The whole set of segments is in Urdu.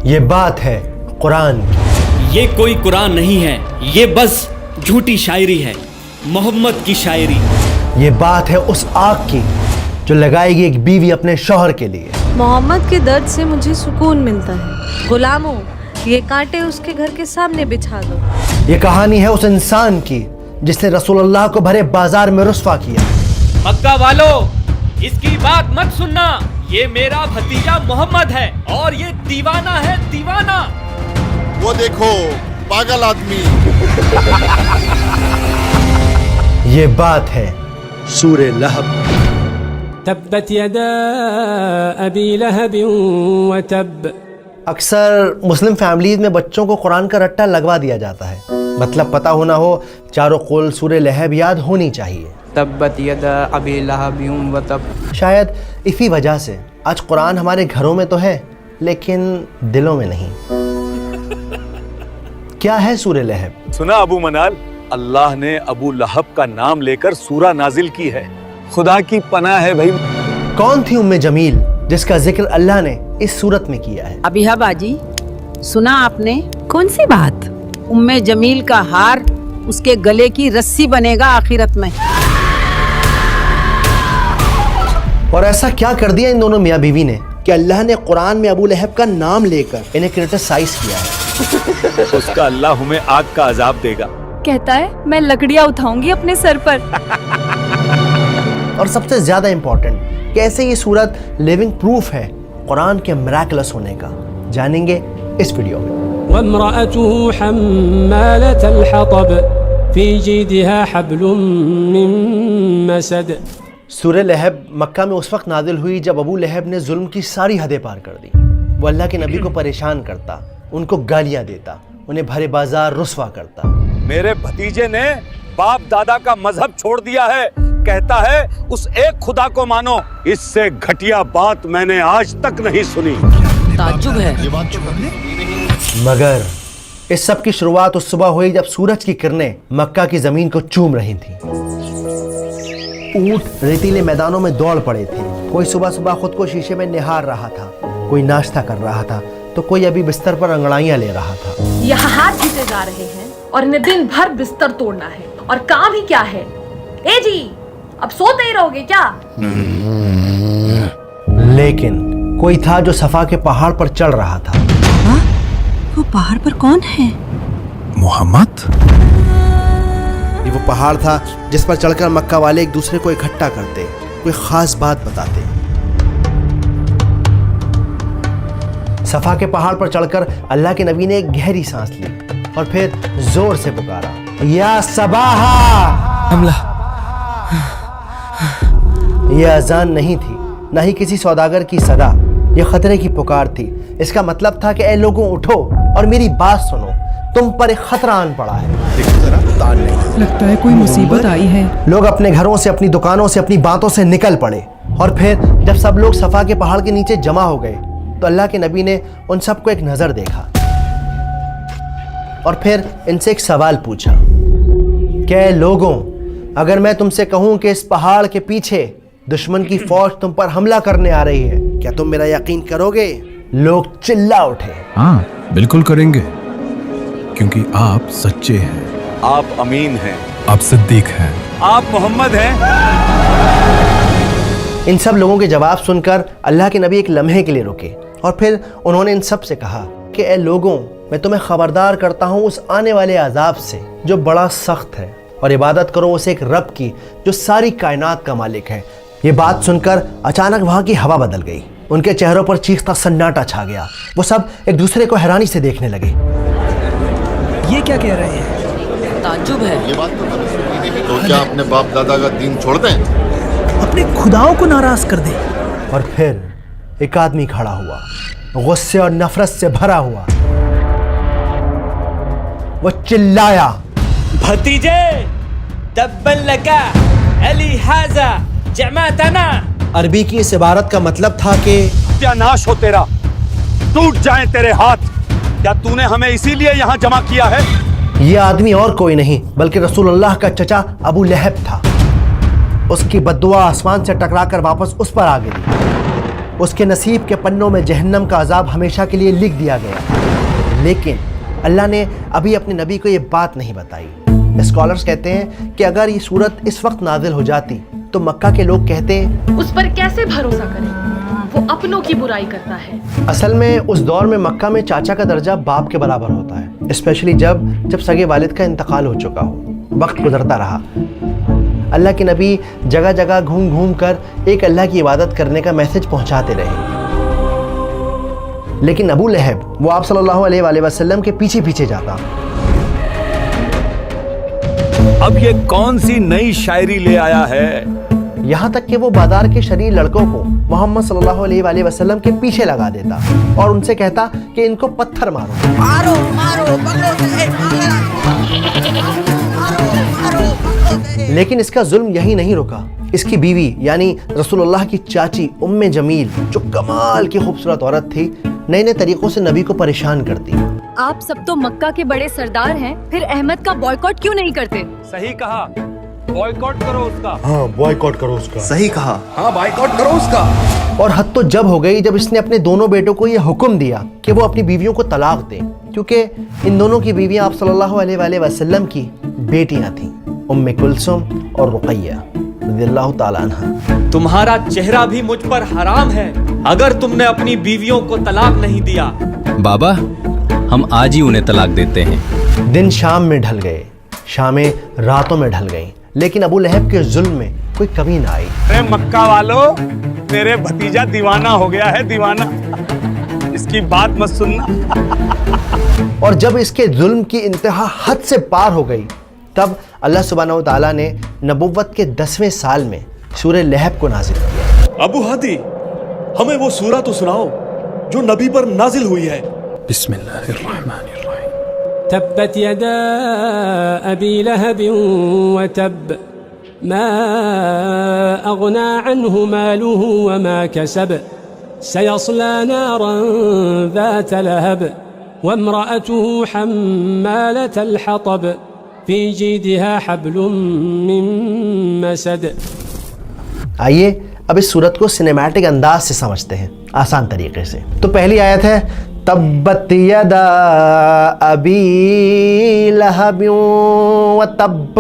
یہ بات ہے قرآن کی۔ یہ کوئی قرآن نہیں ہے، یہ بس جھوٹی شاعری ہے، محمد کی شاعری۔ یہ بات ہے اس آگ کی جو لگائے گی ایک بیوی اپنے شوہر کے لیے۔ محمد کے درد سے مجھے سکون ملتا ہے۔ غلاموں، یہ کانٹے اس کے گھر کے سامنے بچھا دو۔ یہ کہانی ہے اس انسان کی جس نے رسول اللہ کو بھرے بازار میں رسوا کیا۔ مکہ والو، اس کی بات مت سننا، یہ میرا بھتیجا محمد ہے اور یہ دیوانہ ہے، دیوانہ۔ وہ دیکھو پاگل آدمی۔ یہ بات ہے سورہ لہب۔ تبت یدا ابی لہب وتب۔ اکثر مسلم فیملیز میں بچوں کو قرآن کا رٹا لگوا دیا جاتا ہے، مطلب پتہ ہونا ہو، چاروں قول سورہ لہب یاد ہونی چاہیے۔ تبت یدا ابی لہب وتب۔ شاید اسی وجہ سے آج قرآن ہمارے گھروں میں تو ہے لیکن دلوں میں نہیں۔ کیا ہے سورہ لہب؟ سنا ابو منال، اللہ نے ابو لہب کا نام لے کر سورہ نازل کی ہے۔ خدا کی پناہ ہے بھائی۔ کون تھی ام جمیل جس کا ذکر اللہ نے اس صورت میں کیا ہے؟ ابیہا باجی، سنا آپ نے؟ کون سی بات؟ ام جمیل کا ہار اس کے گلے کی رسی بنے گا آخرت میں۔ اور ایسا کیا کر دیا ان دونوں میاں بیوی نے کہ اللہ نے قرآن میں ابو لہب کا نام لے کر انہیں کرٹیسائز کیا ہے؟ اس کا اللہ ہمیں آگ کا عذاب دے گا۔ کہتا ہے میں لکڑیاں اٹھاؤں گی اپنے سر پر۔ اور سب سے زیادہ امپورٹنٹ، کیسے یہ صورت لیونگ پروف ہے قرآن کے میراکلس ہونے کا، جانیں گے اس ویڈیو میں۔ وامرأته حمالة الحطب في جيدها حبل من مسد۔ سورہ لہب مکہ میں اس وقت نازل ہوئی جب ابو لہب نے ظلم کی ساری حدیں پار کر دی۔ وہ اللہ کے نبی کو پریشان کرتا، ان کو گالیاں دیتا، انہیں بھرے بازار رسوا کرتا۔ میرے بھتیجے نے باپ دادا کا مذہب چھوڑ دیا ہے، کہتا ہے اس ایک خدا کو مانو۔ اس سے گھٹیا بات میں نے آج تک نہیں سنی۔ تعجب ہے۔ مگر اس سب کی شروعات اس صبح ہوئی جب سورج کی کرنیں مکہ کی زمین کو چوم رہی تھیں۔ اونٹ ریتیلے میدانوں میں دوڑ پڑے تھے، کوئی صبح صبح خود کو شیشے میں نہار رہا تھا، کوئی ناشتہ کر رہا تھا تو کوئی ابھی بستر پر انگڑائیاں لے رہا تھا۔ یہاں ہاتھ جیتے جا رہے ہیں اور انہیں دن بھر بستر توڑنا ہے، اور کام ہی کیا ہے؟ اے جی، اب سوتے ہی رہو گے کیا؟ لیکن کوئی تھا جو صفا کے پہاڑ پر چڑھ رہا تھا۔ وہ پہاڑ پر کون ہے؟ محمد؟ یہ وہ پہاڑ تھا جس پر چڑھ کر مکہ والے ایک دوسرے کو اکٹھا کرتے، کوئی خاص بات بتاتے۔ صفا کے پہاڑ پر چڑھ کر اللہ کے نبی نے ایک گہری سانس لی اور پھر زور سے پکارا، یا صباحا۔ حملہ۔ یہ اذان نہیں تھی، نہ ہی کسی سوداگر کی صدا، یہ خطرے کی پکار تھی۔ اس کا مطلب تھا کہ اے لوگوں اٹھو اور میری بات سنو، تم پر ایک خطرہ آن پڑا ہے۔ لگتا ہے کوئی مصیبت آئی ہے۔ لوگ اپنے گھروں سے، اپنی دکانوں سے، اپنی باتوں سے نکل پڑے، اور پھر جب سب لوگ صفا کے پہاڑ کے نیچے جمع ہو گئے تو اللہ کے نبی نے ان سب کو ایک نظر دیکھا اور پھر ان سے ایک سوال پوچھا کہ اے لوگوں، اگر میں تم سے کہوں کہ اس پہاڑ کے پیچھے دشمن کی فوج تم پر حملہ کرنے آ رہی ہے، کیا تم میرا یقین کرو گے؟ لوگ چلا اٹھے، ہاں بالکل کریں گے، کیونکہ آپ سچے ہیں، آپ امین ہیں، آپ صدیق ہیں، آپ محمد ہیں۔ ان سب لوگوں کے جواب سن کر اللہ کے نبی ایک لمحے کے لیے رکے اور پھر انہوں نے ان سب سے کہا کہ اے لوگوں، میں تمہیں خبردار کرتا ہوں اس آنے والے عذاب سے جو بڑا سخت ہے، اور عبادت کرو اسے ایک رب کی جو ساری کائنات کا مالک ہے۔ یہ بات سن کر اچانک وہاں کی ہوا بدل گئی، ان کے چہروں پر چیختا سناٹا چھا گیا، وہ سب ایک دوسرے کو حیرانی سے دیکھنے لگے۔ یہ کیا کہہ رہے ہیں؟ تعجب ہے۔ یہ بات تو کیا اپنے باپ دادا کا دین چھوڑ دیں؟ اپنے خداؤں کو ناراض کر دیں۔ اور پھر ایک آدمی کھڑا ہوا، غصے اور نفرت سے بھرا ہوا، وہ چلایا، بھتیجے، تبن لکا علی حاضا جمعتنا۔ عربی کی اس عبارت کا مطلب تھا کہ کیا ناش ہو تیرا، ٹوٹ جائیں تیرے ہاتھ، کیا تو نے ہمیں اسی لیے یہاں جمع کیا ہے؟ یہ آدمی اور کوئی نہیں بلکہ رسول اللہ کا چچا ابو لہب تھا۔ اس کی بد دعا آسمان سے ٹکرا کر واپس اس پر آ گئی۔ اس کے نصیب کے پنوں میں جہنم کا عذاب ہمیشہ کے لیے لکھ دیا گیا۔ لیکن اللہ نے ابھی اپنے نبی کو یہ بات نہیں بتائی۔ اسکالرز کہتے ہیں کہ اگر یہ صورت اس وقت نازل ہو جاتی تو مکہ کے لوگ کہتے اس پر کیسے بھروسہ کریں، وہ اپنوں کی برائی کرتا ہے۔ اصل میں اس دور میں مکہ میں چاچا کا درجہ باپ کے برابر ہوتا ہے، اسپیشلی جب سگے والد کا انتقال ہو چکا ہو، وقت گزرتا رہا۔ اللہ کے نبی جگہ جگہ گھوم گھوم کر ایک اللہ کی عبادت کرنے کا میسج پہنچاتے رہے، لیکن ابو لہب وہ آپ صلی اللہ علیہ وآلہ وسلم کے پیچھے پیچھے جاتا۔ اب یہ کون سی نئی شاعری لے آیا ہے؟ یہاں تک کہ وہ بازار کے شریر لڑکوں کو محمد صلی اللہ علیہ وآلہ وسلم کے پیچھے لگا دیتا اور ان سے کہتا کہ ان کو پتھر مارو، لیکن اس کا ظلم یہی نہیں رکا۔ اس کی بیوی یعنی رسول اللہ کی چاچی ام جمیل، جو کمال کی خوبصورت عورت تھی، نئے نئے طریقوں سے نبی کو پریشان کرتی۔ آپ سب تو مکہ کے بڑے سردار ہیں، پھر احمد کا بائیکاٹ کیوں نہیں کرتے؟ صحیح کہا، بائیکاٹ کرو اس کا۔ ہاں بائیکاٹ کرو اس کا۔ صحیح کہا، ہاں بائیکاٹ کرو اس کا۔ اور حد تو جب ہو گئی جب اس نے اپنے دونوں بیٹوں کو یہ حکم دیا کہ وہ اپنی بیویوں کو طلاق دیں، کیونکہ ان دونوں کی بیویاں آپ صلی اللہ علیہ وآلہ وسلم کی بیٹیاں تھیں، ام کلثوم اور رقیہ رضی اللہ تعالیٰ عنہ۔ تمہارا چہرہ بھی مجھ پر حرام ہے اگر تم نے اپنی بیویوں کو طلاق نہیں دیا۔ بابا ہم آج ہی انہیں طلاق دیتے ہیں۔ دن شام میں ڈھل گئے، شامیں راتوں میں ڈھل گئیں، لیکن ابو لہب کے ظلم میں کوئی کمی نہ آئی۔ اے مکہ والو، میرے بھتیجا دیوانہ ہو گیا ہے، دیوانہ، اس کی بات مت سننا۔ اور جب اس کے ظلم کی انتہا حد سے پار ہو گئی تب اللہ سبحانہ و تعالیٰ نے نبوت کے 10ویں سال میں سورہ لہب کو نازل کیا۔ ابو ہادی ہمیں وہ سورہ تو سناؤ جو نبی پر نازل ہوئی ہے۔ بسم اللہ الرحمن الرحیم۔ تبت يدا أبي لهب وتب ما أغنى عنه ماله وما كسب سيصلى نارا ذات لهب وامرأته حمالة الحطب في جيدها حبل من مسد۔ آئیے اب اس صورت کو سنیمیٹک انداز سے سمجھتے ہیں، آسان طریقے سے۔ تو پہلی آیت ہے تبت یدا ابی لہب وتب۔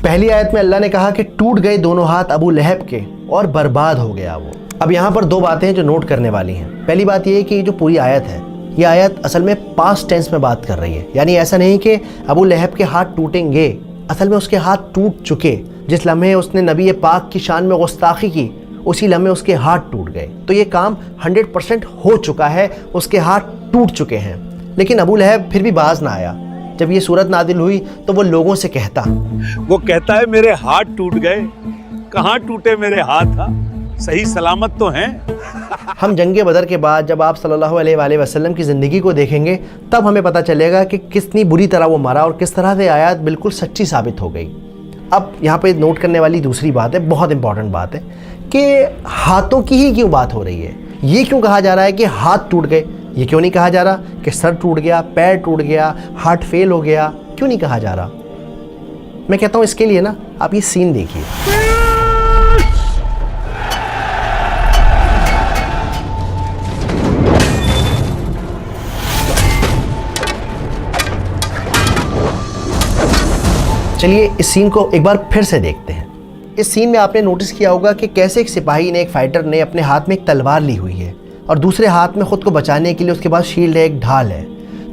پہلی آیت میں اللہ نے کہا کہ ٹوٹ گئے دونوں ہاتھ ابو لہب کے اور برباد ہو گیا وہ۔ اب یہاں پر دو باتیں جو نوٹ کرنے والی ہیں۔ پہلی بات یہ ہے کہ جو پوری آیت ہے، یہ آیت اصل میں پاسٹ ٹینس میں بات کر رہی ہے، یعنی ایسا نہیں کہ ابو لہب کے ہاتھ ٹوٹیں گے، اصل میں اس کے ہاتھ ٹوٹ چکے۔ جس لمحے اس نے نبی پاک کی شان میں گستاخی کی، اسی لمحے اس کے ہاتھ ٹوٹ گئے۔ تو یہ کام 100% ہو چکا ہے، اس کے ہاتھ ٹوٹ چکے ہیں۔ لیکن ابو لہب پھر بھی باز نہ آیا۔ جب یہ صورت نازل ہوئی تو وہ لوگوں سے کہتا، وہ کہتا ہے میرے ہاتھ ٹوٹ گئے، کہاں ٹوٹے میرے ہاتھ؟ صحیح سلامت تو ہیں۔ ہم جنگ بدر کے بعد جب آپ صلی اللہ علیہ وآلہ وسلم کی زندگی کو دیکھیں گے تب ہمیں پتہ چلے گا کہ کتنی بری طرح وہ مرا اور کس طرح سے آیات بالکل سچی ثابت ہو گئی۔ اب یہاں پہ نوٹ کرنے والی دوسری بات ہے، بہت امپورٹنٹ بات ہے، کہ ہاتھوں کی ہی کیوں بات ہو رہی ہے؟ یہ کیوں کہا جا رہا ہے کہ ہاتھ ٹوٹ گئے؟ یہ کیوں نہیں کہا جا رہا کہ سر ٹوٹ گیا، پیر ٹوٹ گیا، ہارٹ فیل ہو گیا؟ کیوں نہیں کہا جا رہا؟ میں کہتا ہوں اس کے لیے نا آپ یہ سین دیکھیے۔ چلیے اس سین کو ایک بار پھر سے دیکھتے ہیں۔ اس سین میں آپ نے نوٹس کیا ہوگا کہ کیسے ایک سپاہی نے، ایک فائٹر نے اپنے ہاتھ میں ایک تلوار لی ہوئی ہے اور دوسرے ہاتھ میں خود کو بچانے کے لیے اس کے پاس شیلڈ ہے، ایک ڈھال ہے۔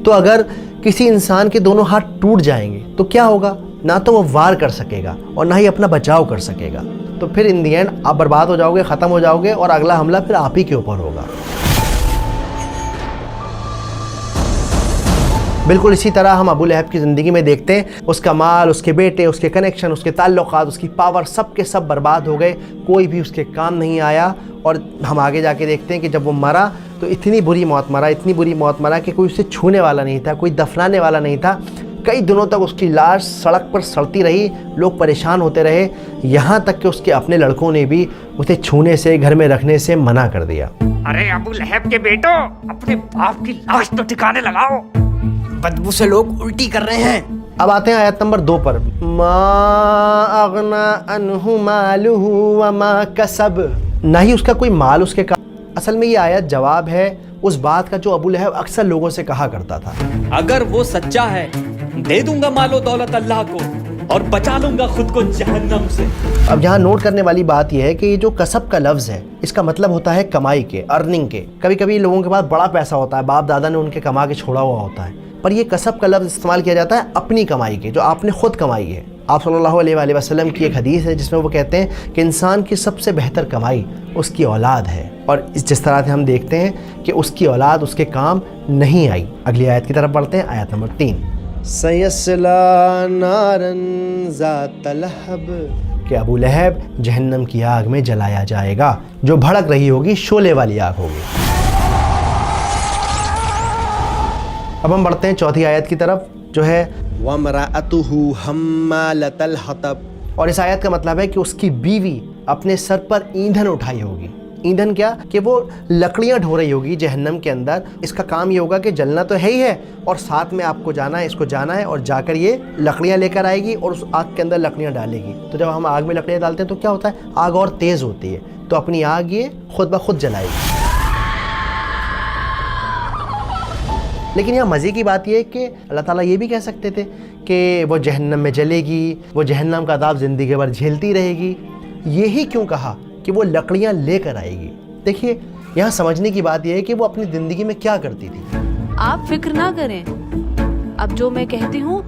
تو اگر کسی انسان کے دونوں ہاتھ ٹوٹ جائیں گے تو کیا ہوگا؟ نہ تو وہ وار کر سکے گا اور نہ ہی اپنا بچاؤ کر سکے گا۔ تو پھر ان دی اینڈ آپ برباد ہو جاؤ گے، ختم ہو جاؤ گے اور اگلا حملہ پھر آپ ہی کے اوپر ہوگا۔ بالکل اسی طرح ہم ابو لہب کی زندگی میں دیکھتے ہیں، اس کا مال، اس کے بیٹے، اس کے کنیکشن، اس کے تعلقات، اس کی پاور، سب کے سب برباد ہو گئے، کوئی بھی اس کے کام نہیں آیا۔ اور ہم آگے جا کے دیکھتے ہیں کہ جب وہ مرا تو اتنی بری موت مرا، اتنی بری موت مرا کہ کوئی اسے چھونے والا نہیں تھا، کوئی دفنانے والا نہیں تھا۔ کئی دنوں تک اس کی لاش سڑک پر سڑتی رہی، لوگ پریشان ہوتے رہے، یہاں تک کہ اس کے اپنے لڑکوں نے بھی اسے چھونے سے، گھر میں رکھنے سے منع کر دیا۔ ارے ابو لہب کے بیٹو، اپنے باپ کی لاش تو ٹھکانے لگاؤ، بدبو سے لوگ الٹی کر رہے ہیں۔ اب آتے ہیں آیت نمبر 2 پر۔ ما اغنى عنہ مالہ وما کسب۔ نہ ہی اس کا کوئی مال اس کے اصل میں یہ آیت جواب ہے اس بات کا جو ابو لہب اکثر لوگوں سے کہا کرتا تھا، اگر وہ سچا ہے دے دوں گا مال و دولت اللہ کو اور بچا لوں گا خود کو جہنم سے۔ اب یہاں نوٹ کرنے والی بات یہ ہے کہ یہ جو کسب کا لفظ ہے اس کا مطلب ہوتا ہے کمائی کے، ارننگ کے۔ کبھی کبھی لوگوں کے پاس بڑا پیسہ ہوتا ہے، باپ دادا نے ان کے کما کے چھوڑا ہوا ہوتا ہے، پر یہ کسب کا لفظ استعمال کیا جاتا ہے اپنی کمائی کے، جو آپ نے خود کمائی ہے۔ آپ صلی اللہ علیہ وآلہ وسلم کی ایک حدیث ہے جس میں وہ کہتے ہیں کہ انسان کی سب سے بہتر کمائی اس کی اولاد ہے، اور جس طرح سے ہم دیکھتے ہیں کہ اس کی اولاد اس کے کام نہیں آئی۔ اگلی آیت کی طرف بڑھتے ہیں، آیت نمبر 3۔ سَيَصْلَىٰ نَارًا ذَاتَ لَهَبٍ، کہ ابو لہب جہنم کی آگ میں جلایا جائے گا جو بھڑک رہی ہوگی، شعلے والی آگ ہوگی۔ اب ہم بڑھتے ہیں چوتھی آیت کی طرف جو ہے وَامْرَأَتُهُ حَمَّالَةَ الْحَطَبِ، اور اس آیت کا مطلب ہے کہ اس کی بیوی اپنے سر پر ایندھن اٹھائی ہوگی۔ ایندھن کیا؟ کہ وہ لکڑیاں ڈھو رہی ہوگی جہنم کے اندر۔ اس کا کام یہ ہوگا کہ جلنا تو ہے ہی ہے، اور ساتھ میں آپ کو جانا ہے، اس کو جانا ہے اور جا کر یہ لکڑیاں لے کر آئے گی اور اس آگ کے اندر لکڑیاں ڈالے گی۔ تو جب ہم آگ میں لکڑیاں ڈالتے ہیں تو کیا ہوتا ہے؟ آگ اور تیز ہوتی ہے، تو اپنی آگ یہ خود بخود جلائے گی۔ لیکن یہاں مزے کی بات یہ ہے کہ اللہ تعالیٰ یہ بھی کہہ سکتے تھے کہ وہ جہنم میں جلے گی، وہ جہنم کا عذاب زندگی بھر جھیلتی رہے گی۔ یہی کیوں کہا کہ وہ لکڑیاں لے کر آئے گی؟ دیکھیے یہاں سمجھنے کی بات یہ ہے کہ وہ اپنی زندگی میں کیا کرتی تھی۔ آپ فکر نہ کریں، اب جو میں کہتی ہوں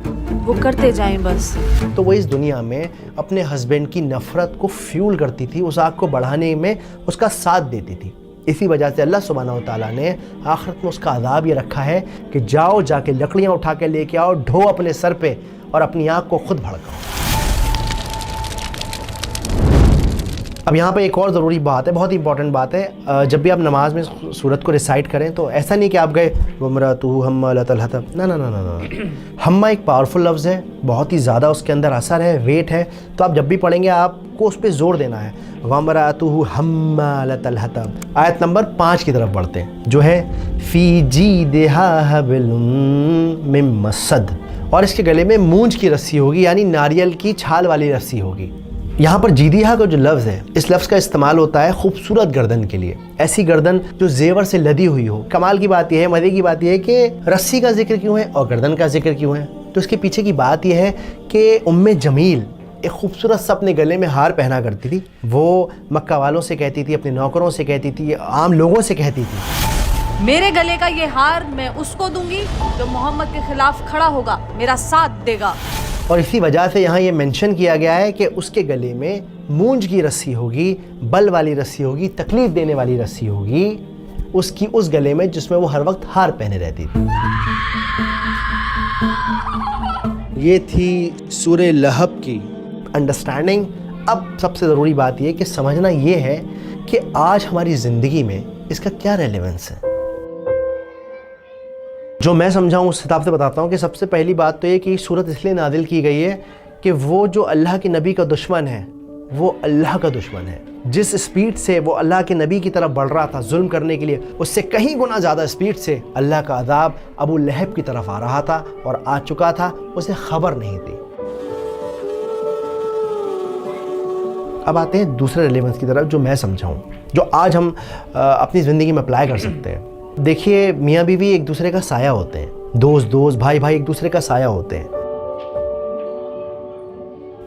وہ کرتے جائیں بس۔ تو وہ اس دنیا میں اپنے ہسبینڈ کی نفرت کو فیول کرتی تھی، اس آگ کو بڑھانے میں اس کا ساتھ دیتی تھی۔ اسی وجہ سے اللہ سبحانہ و تعالیٰ نے آخرت میں اس کا عذاب یہ رکھا ہے کہ جاؤ جا کے لکڑیاں اٹھا کے لے کے آؤ، ڈھو اپنے سر پہ اور اپنی آگ کو خود بھڑکاؤ۔ اب یہاں پہ ایک اور ضروری بات ہے، بہت ہی امپورٹنٹ بات ہے۔ جب بھی آپ نماز میں سورت کو ریسائٹ کریں تو ایسا نہیں کہ آپ گئے وَامْرَأَتُهُ حَمَّالَةَ الْحَطَبِ، نہ ہمہ ایک پاورفل لفظ ہے، بہت ہی زیادہ اس کے اندر اثر ہے، ویٹ ہے، تو آپ جب بھی پڑھیں گے آپ کو اس پہ زور دینا ہے۔ وَامْرَأَتُهُ حَمَّالَةَ الْحَطَبِ۔ آیت نمبر 5 کی طرف بڑھتے ہیں جو ہے فِي جِيدِهَا حَبْلٌ مِّن مَّسَدٍ، اور اس کے گلے میں مونج کی رسی ہوگی، یعنی ناریل کی چھال والی رسی ہوگی۔ یہاں پر جیدیہا کا جو لفظ ہے، اس لفظ کا استعمال ہوتا ہے خوبصورت گردن کے لیے، ایسی گردن جو زیور سے لدی ہوئی ہو۔ کمال کی بات یہ ہے، مزے کی بات یہ ہے کہ رسی کا ذکر کیوں ہے اور گردن کا ذکر کیوں ہے؟ تو اس کے پیچھے کی بات یہ ہے کہ ام جمیل ایک خوبصورت سا اپنے گلے میں ہار پہنا کرتی تھی۔ وہ مکہ والوں سے کہتی تھی، اپنے نوکروں سے کہتی تھی، عام لوگوں سے کہتی تھی، میرے گلے کا یہ ہار میں اس کو دوں گی جو محمد کے خلاف کھڑا ہوگا، میرا ساتھ دے گا۔ اور اسی وجہ سے یہاں یہ مینشن کیا گیا ہے کہ اس کے گلے میں مونج کی رسی ہوگی، بل والی رسی ہوگی، تکلیف دینے والی رسی ہوگی اس کی اس گلے میں جس میں وہ ہر وقت ہار پہنے رہتی تھی۔ یہ تھی سورہ لہب کی انڈرسٹینڈنگ۔ اب سب سے ضروری بات یہ کہ سمجھنا یہ ہے کہ آج ہماری زندگی میں اس کا کیا ریلیونس ہے۔ جو میں سمجھا ہوں اس حساب سے بتاتا ہوں کہ سب سے پہلی بات تو یہ کہ یہ صورت اس لیے نازل کی گئی ہے کہ وہ جو اللہ کے نبی کا دشمن ہے وہ اللہ کا دشمن ہے۔ جس سپیڈ سے وہ اللہ کے نبی کی طرف بڑھ رہا تھا ظلم کرنے کے لیے، اس سے کہیں گنا زیادہ سپیڈ سے اللہ کا عذاب ابو لہب کی طرف آ رہا تھا اور آ چکا تھا، اسے خبر نہیں تھی۔ اب آتے ہیں دوسرے ریلیونس کی طرف جو میں سمجھا ہوں، جو آج ہم اپنی زندگی میں اپلائی کر سکتے ہیں۔ دیکھیے میاں بیوی ایک دوسرے کا سایہ ہوتے ہیں، دوست بھائی ایک دوسرے کا سایہ ہوتے ہیں۔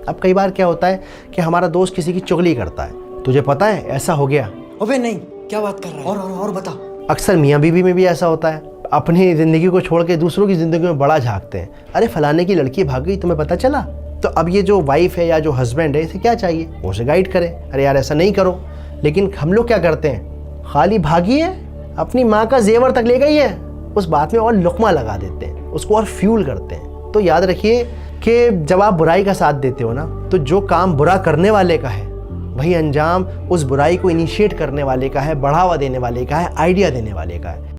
اب کئی بار کیا ہوتا ہے کہ ہمارا دوست کسی کی چغلی کرتا ہے، تجھے پتہ ہے ایسا ہو گیا، ابے نہیں کیا بات کر رہا ہے، اور بتا۔ اکثر میاں بیوی میں بھی ایسا ہوتا ہے، اپنی زندگی کو چھوڑ کے دوسروں کی زندگی میں بڑا جھانکتے ہیں، ارے فلانے کی لڑکی بھاگ گئی تمہیں پتہ چلا؟ تو اب یہ جو وائف ہے یا جو ہسبینڈ ہے اسے کیا چاہیے؟ وہ اسے گائیڈ کرے، ارے یار ایسا نہیں کرو۔ لیکن ہم لوگ کیا کرتے ہیں، خالی بھاگی ہے، اپنی ماں کا زیور تک لے گئی ہے، اس بات میں اور لقمہ لگا دیتے ہیں، اس کو اور فیول کرتے ہیں۔ تو یاد رکھیے کہ جب آپ برائی کا ساتھ دیتے ہو نا، تو جو کام برا کرنے والے کا ہے وہی انجام اس برائی کو انیشیٹ کرنے والے کا ہے، بڑھاوا دینے والے کا ہے، آئیڈیا دینے والے کا ہے۔